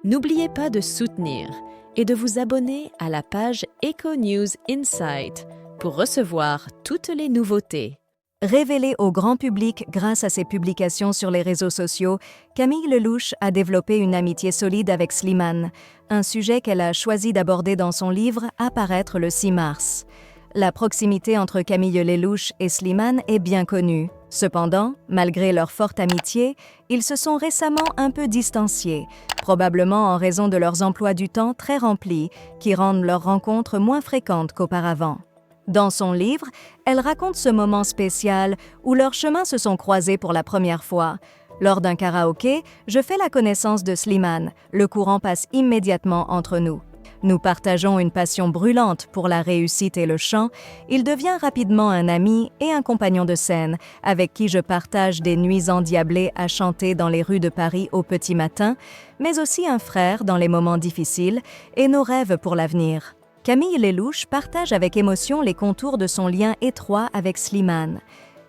N'oubliez pas de soutenir et de vous abonner à la page Eco News Insight pour recevoir toutes les nouveautés. Révélée au grand public grâce à ses publications sur les réseaux sociaux, Camille Lelouch a développé une amitié solide avec Slimane, un sujet qu'elle a choisi d'aborder dans son livre à paraître le 6 mars. La proximité entre Camille Lelouch et Slimane est bien connue. Cependant, malgré leur forte amitié, ils se sont récemment un peu distanciés, probablement en raison de leurs emplois du temps très remplis, qui rendent leurs rencontres moins fréquentes qu'auparavant. Dans son livre, elle raconte ce moment spécial où leurs chemins se sont croisés pour la première fois. Lors d'un karaoké, je fais la connaissance de Slimane. Le courant passe immédiatement entre nous. Nous partageons une passion brûlante pour la réussite et le chant. Il devient rapidement un ami et un compagnon de scène, avec qui je partage des nuits endiablées à chanter dans les rues de Paris au petit matin, mais aussi un frère dans les moments difficiles et nos rêves pour l'avenir. Camille Lelouch partage avec émotion les contours de son lien étroit avec Slimane.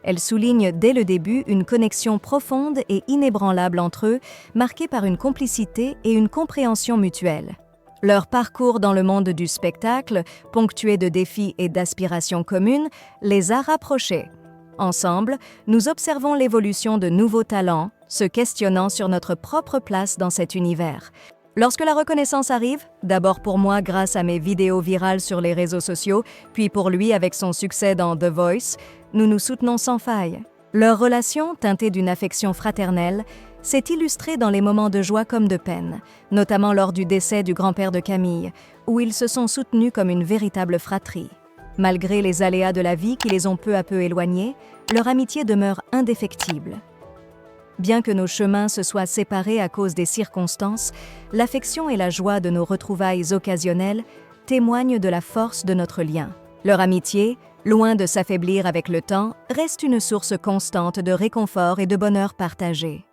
Elle souligne dès le début une connexion profonde et inébranlable entre eux, marquée par une complicité et une compréhension mutuelle. Leur parcours dans le monde du spectacle, ponctué de défis et d'aspirations communes, les a rapprochés. Ensemble, nous observons l'évolution de nouveaux talents, se questionnant sur notre propre place dans cet univers. Lorsque la reconnaissance arrive, d'abord pour moi grâce à mes vidéos virales sur les réseaux sociaux, puis pour lui avec son succès dans The Voice, nous nous soutenons sans faille. Leur relation, teintée d'une affection fraternelle, s'est illustrée dans les moments de joie comme de peine, notamment lors du décès du grand-père de Camille, où ils se sont soutenus comme une véritable fratrie. Malgré les aléas de la vie qui les ont peu à peu éloignés, leur amitié demeure indéfectible. Bien que nos chemins se soient séparés à cause des circonstances, l'affection et la joie de nos retrouvailles occasionnelles témoignent de la force de notre lien. Leur amitié, loin de s'affaiblir avec le temps, reste une source constante de réconfort et de bonheur partagé.